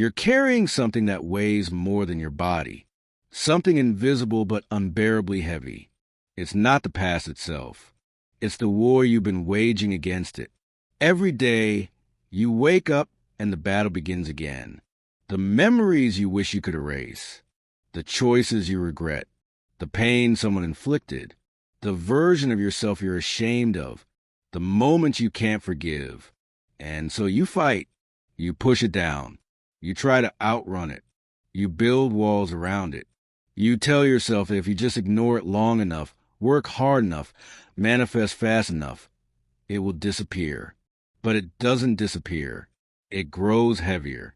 You're carrying something that weighs more than your body, something invisible but unbearably heavy. It's not the past itself. It's the war you've been waging against it. Every day, you wake up and the battle begins again. The memories you wish you could erase, the choices you regret, the pain someone inflicted, the version of yourself you're ashamed of, the moments you can't forgive. And so you fight, you push it down, you try to outrun it, you build walls around it. You tell yourself that if you just ignore it long enough, work hard enough, manifest fast enough, it will disappear. But it doesn't disappear. It grows heavier.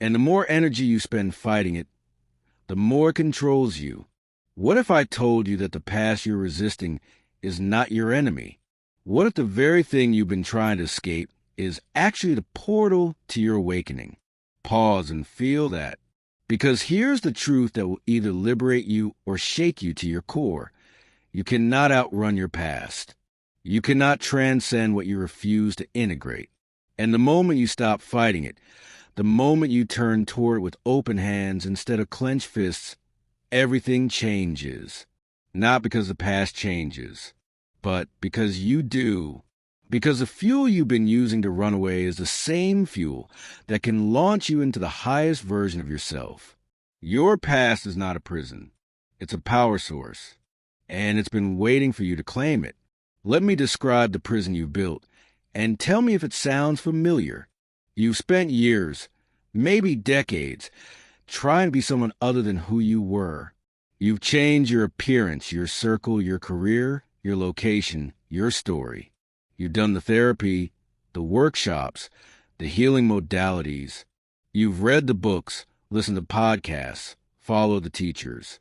And the more energy you spend fighting it, the more it controls you. What if I told you that the past you're resisting is not your enemy? What if the very thing you've been trying to escape is actually the portal to your awakening? Pause and feel that. Because here's the truth that will either liberate you or shake you to your core. You cannot outrun your past. You cannot transcend what you refuse to integrate. And the moment you stop fighting it, the moment you turn toward it with open hands instead of clenched fists, everything changes. Not because the past changes, but because you do. Because the fuel you've been using to run away is the same fuel that can launch you into the highest version of yourself. Your past is not a prison. It's a power source. And it's been waiting for you to claim it. Let me describe the prison you built, and tell me if it sounds familiar. You've spent years, maybe decades, trying to be someone other than who you were. You've changed your appearance, your circle, your career, your location, your story. You've done the therapy, the workshops, the healing modalities. You've read the books, listened to podcasts, followed the teachers.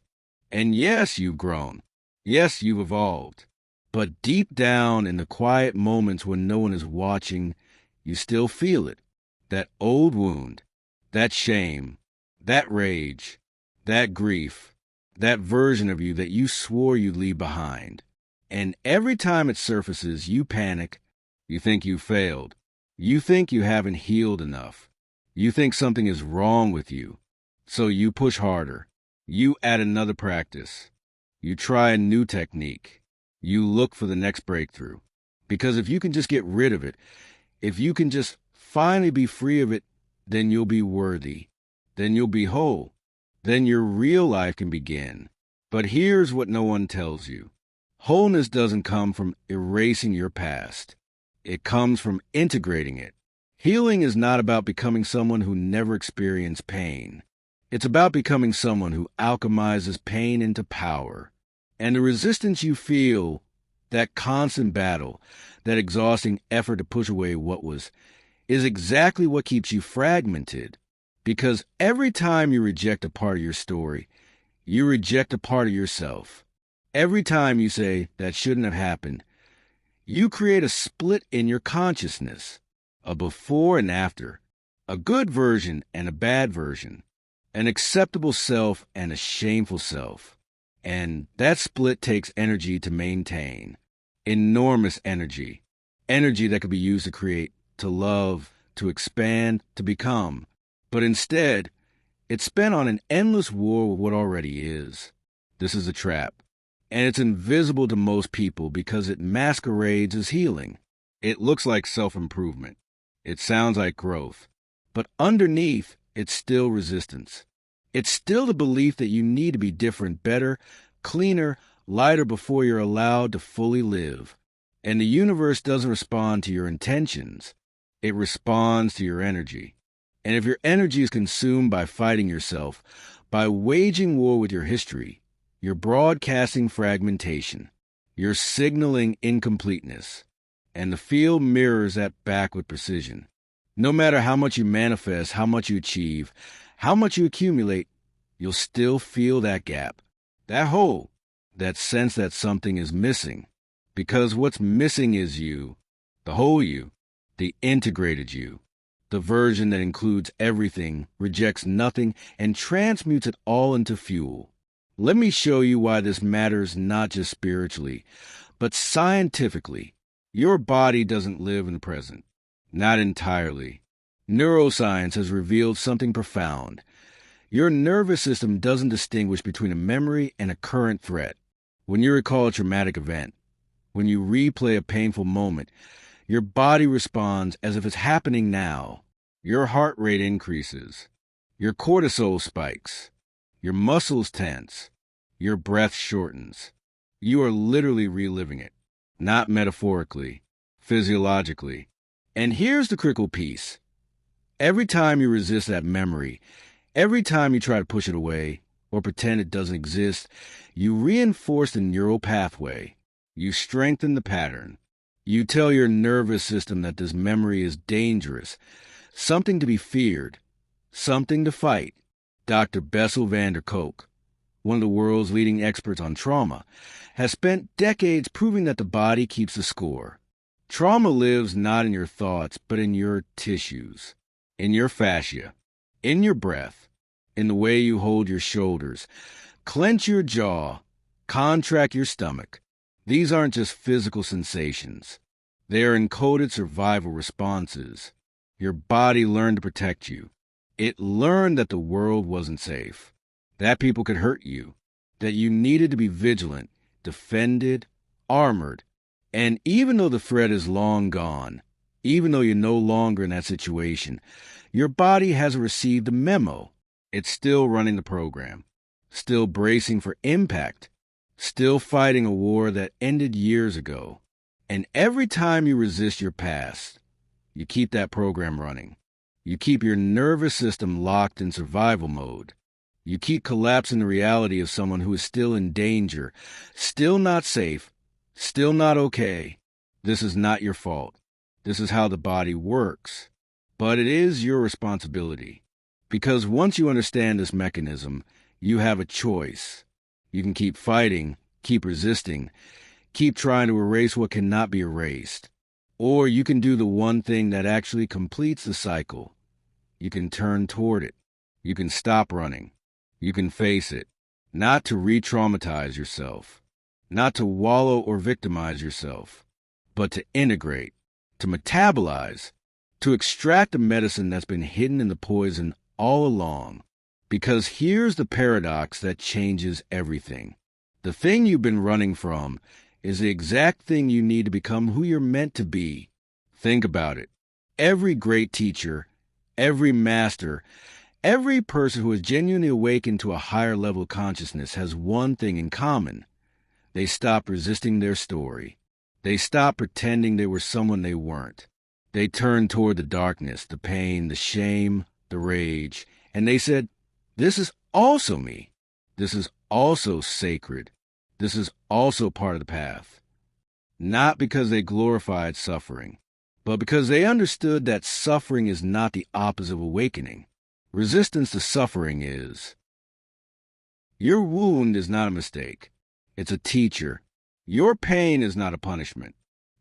And yes, you've grown. Yes, you've evolved. But deep down in the quiet moments when no one is watching, you still feel it. That old wound, that shame, that rage, that grief, that version of you that you swore you'd leave behind. And every time it surfaces, you panic. You think you failed. You think you haven't healed enough. You think something is wrong with you. So you push harder. You add another practice. You try a new technique. You look for the next breakthrough. Because if you can just get rid of it, if you can just finally be free of it, then you'll be worthy. Then you'll be whole. Then your real life can begin. But here's what no one tells you. Wholeness doesn't come from erasing your past. It comes from integrating it. Healing is not about becoming someone who never experienced pain. It's about becoming someone who alchemizes pain into power. And the resistance you feel, that constant battle, that exhausting effort to push away what was, is exactly what keeps you fragmented. Because every time you reject a part of your story, you reject a part of yourself. Every time you say, that shouldn't have happened, you create a split in your consciousness, a before and after, a good version and a bad version, an acceptable self and a shameful self. And that split takes energy to maintain, enormous energy, energy that could be used to create, to love, to expand, to become. But instead, it's spent on an endless war with what already is. This is a trap. And it's invisible to most people because it masquerades as healing. It looks like self-improvement. It sounds like growth. But underneath, it's still resistance. It's still the belief that you need to be different, better, cleaner, lighter before you're allowed to fully live. And the universe doesn't respond to your intentions. It responds to your energy. And if your energy is consumed by fighting yourself, by waging war with your history, you're broadcasting fragmentation. You're signaling incompleteness. And the field mirrors that back with precision. No matter how much you manifest, how much you achieve, how much you accumulate, you'll still feel that gap, that hole, that sense that something is missing. Because what's missing is you, the whole you, the integrated you, the version that includes everything, rejects nothing, and transmutes it all into fuel. Let me show you why this matters not just spiritually, but scientifically. Your body doesn't live in the present. Not entirely. Neuroscience has revealed something profound. Your nervous system doesn't distinguish between a memory and a current threat. When you recall a traumatic event, when you replay a painful moment, your body responds as if it's happening now. Your heart rate increases. Your cortisol spikes. Your muscles tense. Your breath shortens. You are literally reliving it, not metaphorically, physiologically. And here's the critical piece. Every time you resist that memory, every time you try to push it away or pretend it doesn't exist, you reinforce the neural pathway. You strengthen the pattern. You tell your nervous system that this memory is dangerous, something to be feared, something to fight. Dr. Bessel van der Kolk, one of the world's leading experts on trauma, has spent decades proving that the body keeps the score. Trauma lives not in your thoughts, but in your tissues, in your fascia, in your breath, in the way you hold your shoulders, clench your jaw, contract your stomach. These aren't just physical sensations. They are encoded survival responses. Your body learned to protect you. It learned that the world wasn't safe, that people could hurt you, that you needed to be vigilant, defended, armored. And even though the threat is long gone, even though you're no longer in that situation, your body hasn't received the memo. It's still running the program, still bracing for impact, still fighting a war that ended years ago. And every time you resist your past, you keep that program running. You keep your nervous system locked in survival mode. You keep collapsing the reality of someone who is still in danger, still not safe, still not okay. This is not your fault. This is how the body works. But it is your responsibility. Because once you understand this mechanism, you have a choice. You can keep fighting, keep resisting, keep trying to erase what cannot be erased. Or you can do the one thing that actually completes the cycle. You can turn toward it. You can stop running. You can face it. Not to re-traumatize yourself. Not to wallow or victimize yourself. But to integrate. To metabolize. To extract the medicine that's been hidden in the poison all along. Because here's the paradox that changes everything. The thing you've been running from is the exact thing you need to become who you're meant to be. Think about it. Every great teacher, every master, every person who has genuinely awakened to a higher level of consciousness has one thing in common. They stopped resisting their story. They stopped pretending they were someone they weren't. They turned toward the darkness, the pain, the shame, the rage, and they said, "This is also me. This is also sacred. This is also part of the path." Not because they glorified suffering, but because they understood that suffering is not the opposite of awakening. Resistance to suffering is. Your wound is not a mistake. It's a teacher. Your pain is not a punishment.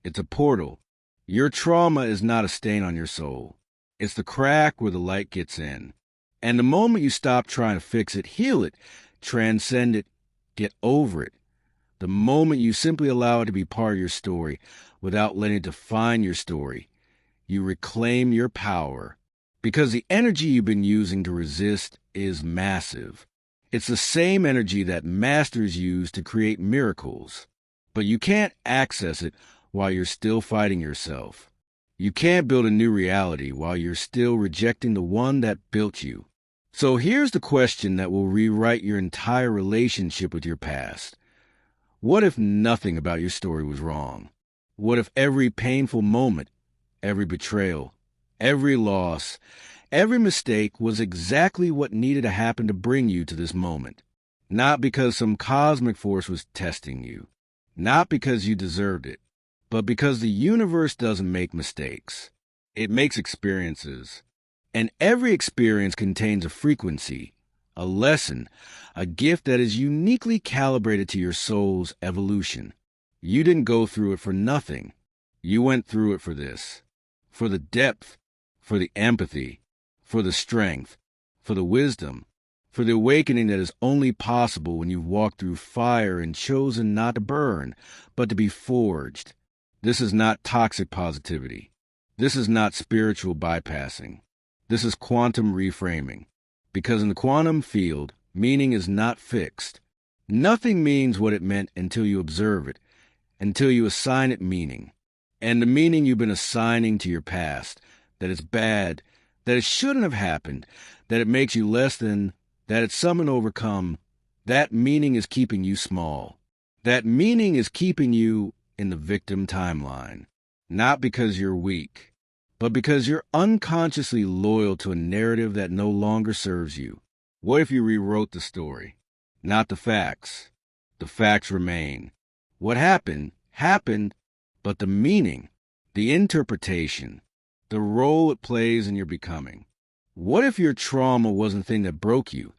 It's a portal. Your trauma is not a stain on your soul. It's the crack where the light gets in. And the moment you stop trying to fix it, heal it, transcend it, get over it, the moment you simply allow it to be part of your story without letting it define your story, you reclaim your power. Because the energy you've been using to resist is massive. It's the same energy that masters use to create miracles. But you can't access it while you're still fighting yourself. You can't build a new reality while you're still rejecting the one that built you. So here's the question that will rewrite your entire relationship with your past. What if nothing about your story was wrong? What if every painful moment, every betrayal, every loss, every mistake was exactly what needed to happen to bring you to this moment? Not because some cosmic force was testing you, not because you deserved it, but because the universe doesn't make mistakes. It makes experiences. And every experience contains a frequency, a lesson, a gift that is uniquely calibrated to your soul's evolution. You didn't go through it for nothing. You went through it for this. For the depth, for the empathy, for the strength, for the wisdom, for the awakening that is only possible when you've walked through fire and chosen not to burn, but to be forged. This is not toxic positivity. This is not spiritual bypassing. This is quantum reframing. Because in the quantum field, meaning is not fixed. Nothing means what it meant until you observe it, until you assign it meaning. And the meaning you've been assigning to your past, that it's bad, that it shouldn't have happened, that it makes you less than, that it's something to overcome, that meaning is keeping you small. That meaning is keeping you in the victim timeline. Not because you're weak, but because you're unconsciously loyal to a narrative that no longer serves you. What if you rewrote the story? Not the facts. The facts remain. What happened, happened, but the meaning, the interpretation, the role it plays in your becoming. What if your trauma wasn't the thing that broke you,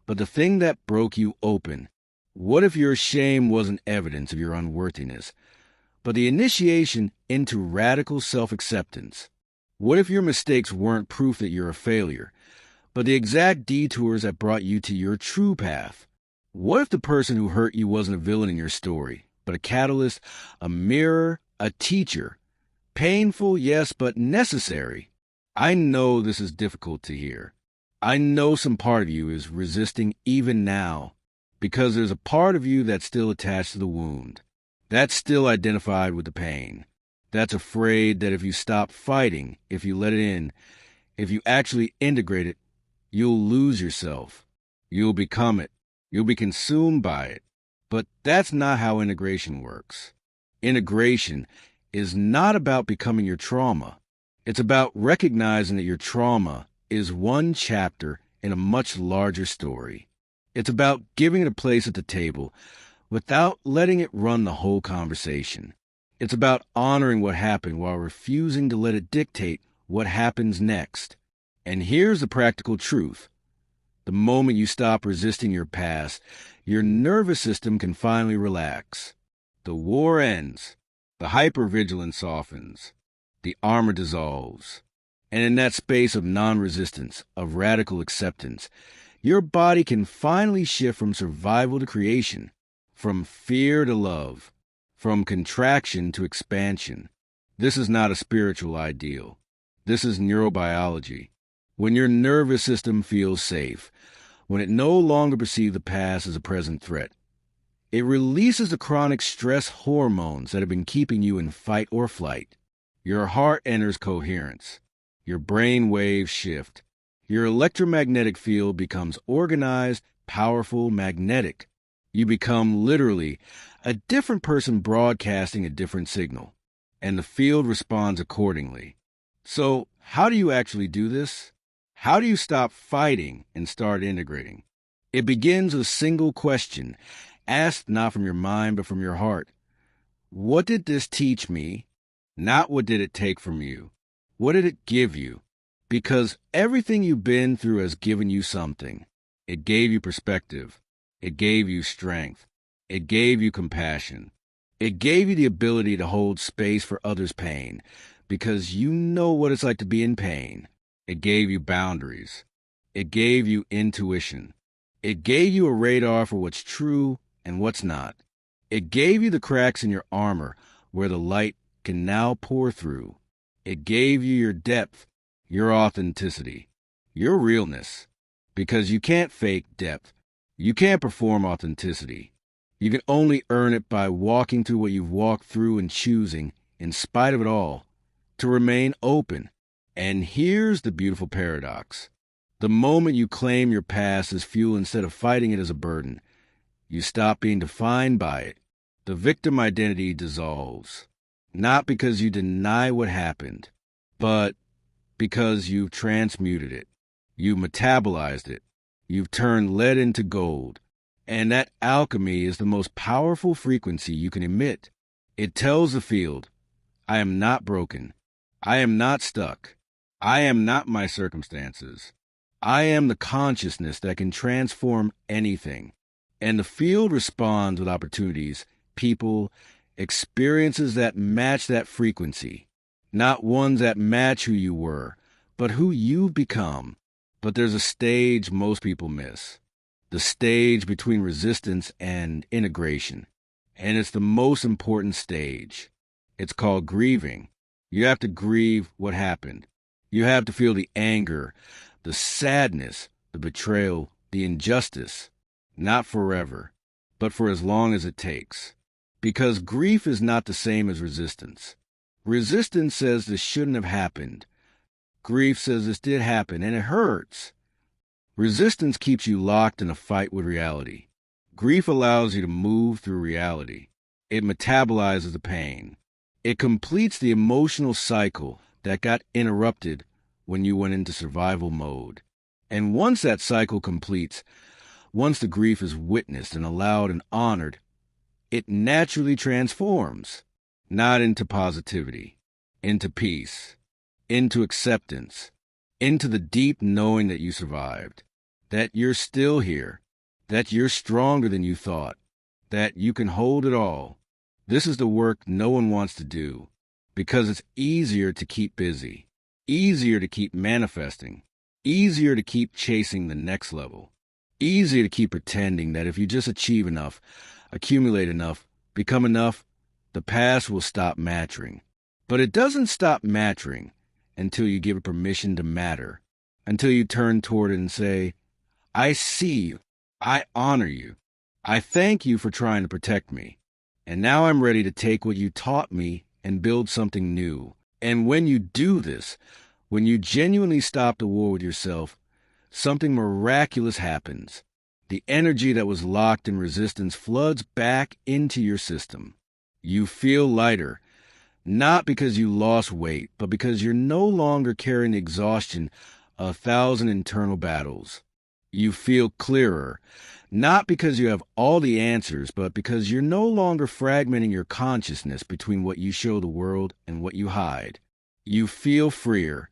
but the thing that broke you open? What if your shame wasn't evidence of your unworthiness, but the initiation into radical self-acceptance? What if your mistakes weren't proof that you're a failure, but the exact detours that brought you to your true path? What if the person who hurt you wasn't a villain in your story, but a catalyst, a mirror, a teacher? Painful, yes, but necessary. I know this is difficult to hear. I know some part of you is resisting even now, because there's a part of you that's still attached to the wound, that's still identified with the pain, that's afraid that if you stop fighting, if you let it in, if you actually integrate it, you'll lose yourself. You'll become it. You'll be consumed by it. But that's not how integration works. Integration is not about becoming your trauma. It's about recognizing that your trauma is one chapter in a much larger story. It's about giving it a place at the table without letting it run the whole conversation. It's about honoring what happened while refusing to let it dictate what happens next. And here's the practical truth. The moment you stop resisting your past, your nervous system can finally relax. The war ends. The hypervigilance softens. The armor dissolves. And in that space of non-resistance, of radical acceptance, your body can finally shift from survival to creation, from fear to love, from contraction to expansion. This is not a spiritual ideal. This is neurobiology. When your nervous system feels safe, when it no longer perceives the past as a present threat, it releases the chronic stress hormones that have been keeping you in fight or flight. Your heart enters coherence. Your brain waves shift. Your electromagnetic field becomes organized, powerful, magnetic. You become literally a different person broadcasting a different signal, and the field responds accordingly. So, how do you actually do this? How do you stop fighting and start integrating? It begins with a single question, asked not from your mind but from your heart. What did this teach me? Not what did it take from you. What did it give you? Because everything you've been through has given you something. It gave you perspective. It gave you strength. It gave you compassion. It gave you the ability to hold space for others' pain, because you know what it's like to be in pain. It gave you boundaries. It gave you intuition. It gave you a radar for what's true and what's not. It gave you the cracks in your armor where the light can now pour through. It gave you your depth, your authenticity, your realness, because you can't fake depth. You can't perform authenticity. You can only earn it by walking through what you've walked through and choosing, in spite of it all, to remain open. And here's the beautiful paradox. The moment you claim your past as fuel instead of fighting it as a burden, you stop being defined by it. The victim identity dissolves. Not because you deny what happened, but because you've transmuted it. You've metabolized it. You've turned lead into gold. And that alchemy is the most powerful frequency you can emit. It tells the field, I am not broken. I am not stuck. I am not my circumstances. I am the consciousness that can transform anything. And the field responds with opportunities, people, experiences that match that frequency. Not ones that match who you were, but who you've become. But there's a stage most people miss. The stage between resistance and integration. And it's the most important stage. It's called grieving. You have to grieve what happened. You have to feel the anger, the sadness, the betrayal, the injustice, not forever, but for as long as it takes. Because grief is not the same as resistance. Resistance says this shouldn't have happened. Grief says this did happen, and it hurts. Resistance keeps you locked in a fight with reality. Grief allows you to move through reality. It metabolizes the pain. It completes the emotional cycle that got interrupted when you went into survival mode. And once that cycle completes, once the grief is witnessed and allowed and honored, it naturally transforms, not into positivity, into peace, into acceptance, into the deep knowing that you survived, that you're still here, that you're stronger than you thought, that you can hold it all. This is the work no one wants to do, because it's easier to keep busy, easier to keep manifesting, easier to keep chasing the next level, easier to keep pretending that if you just achieve enough, accumulate enough, become enough, the past will stop mattering. But it doesn't stop mattering until you give it permission to matter, until you turn toward it and say, I see you, I honor you, I thank you for trying to protect me. And now I'm ready to take what you taught me and build something new. And when you do this, when you genuinely stop the war with yourself, something miraculous happens. The energy that was locked in resistance floods back into your system. You feel lighter, not because you lost weight, but because you're no longer carrying the exhaustion of 1,000 internal battles. You feel clearer, not because you have all the answers, but because you're no longer fragmenting your consciousness between what you show the world and what you hide. You feel freer,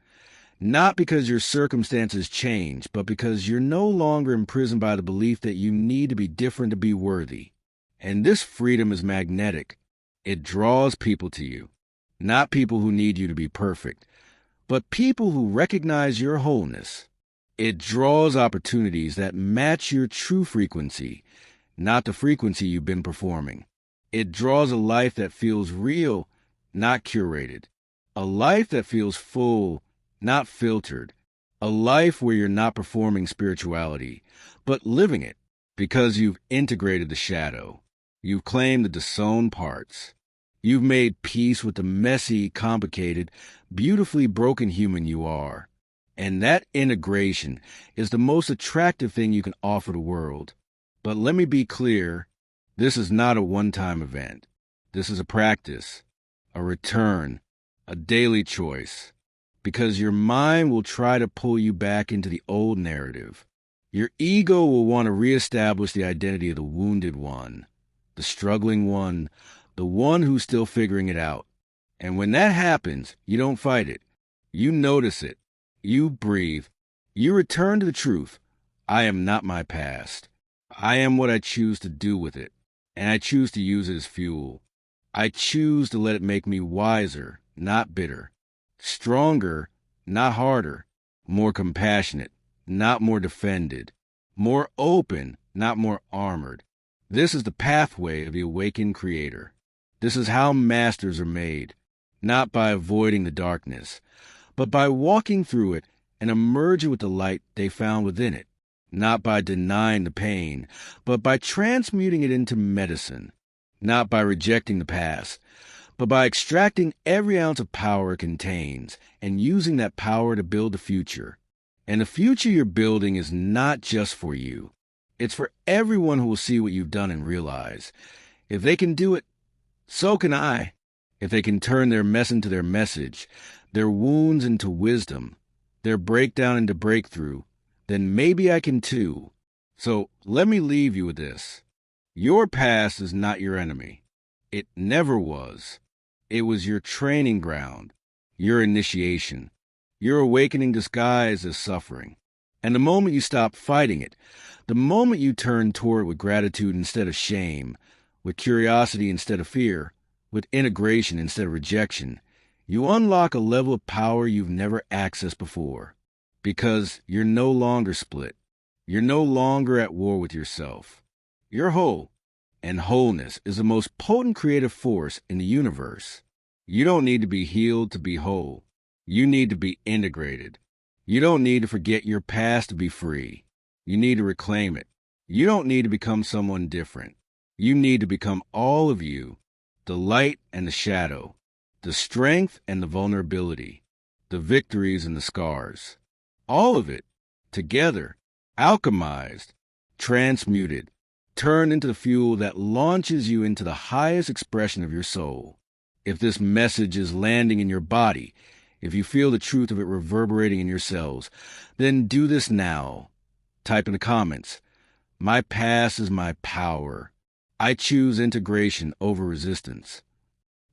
not because your circumstances change, but because you're no longer imprisoned by the belief that you need to be different to be worthy. And this freedom is magnetic. It draws people to you, not people who need you to be perfect, but people who recognize your wholeness. It draws opportunities that match your true frequency, not the frequency you've been performing. It draws a life that feels real, not curated. A life that feels full, not filtered. A life where you're not performing spirituality, but living it, because you've integrated the shadow. You've claimed the disowned parts. You've made peace with the messy, complicated, beautifully broken human you are. And that integration is the most attractive thing you can offer the world. But let me be clear, this is not a one-time event. This is a practice, a return, a daily choice. Because your mind will try to pull you back into the old narrative. Your ego will want to reestablish the identity of the wounded one, the struggling one, the one who's still figuring it out. And when that happens, you don't fight it. You notice it. You breathe. You return to the truth. I am not my past. I am what I choose to do with it, and I choose to use it as fuel. I choose to let it make me wiser, not bitter, stronger, not harder, more compassionate, not more defended, more open, not more armored. This is the pathway of the awakened creator. This is how masters are made, not by avoiding the darkness, but by walking through it and emerging with the light they found within it, not by denying the pain, but by transmuting it into medicine, not by rejecting the past, but by extracting every ounce of power it contains and using that power to build the future. And the future you're building is not just for you. It's for everyone who will see what you've done and realize. If they can do it, so can I. If they can turn their mess into their message, their wounds into wisdom, their breakdown into breakthrough, then maybe I can too. So let me leave you with this. Your past is not your enemy. It never was. It was your training ground, your initiation, your awakening disguised as suffering. And the moment you stop fighting it, the moment you turn toward it with gratitude instead of shame, with curiosity instead of fear, with integration instead of rejection, you unlock a level of power you've never accessed before. Because you're no longer split. You're no longer at war with yourself. You're whole. And wholeness is the most potent creative force in the universe. You don't need to be healed to be whole. You need to be integrated. You don't need to forget your past to be free. You need to reclaim it. You don't need to become someone different. You need to become all of you, the light and the shadow, the strength and the vulnerability, the victories and the scars. All of it, together, alchemized, transmuted, turned into the fuel that launches you into the highest expression of your soul. If this message is landing in your body, if you feel the truth of it reverberating in your cells, then do this now. Type in the comments, "My past is my power. I choose integration over resistance."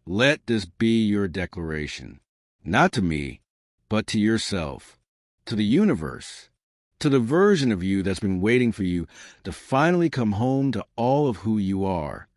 Let this be your declaration, not to me, but to yourself, to the universe, to the version of you that's been waiting for you to finally come home to all of who you are.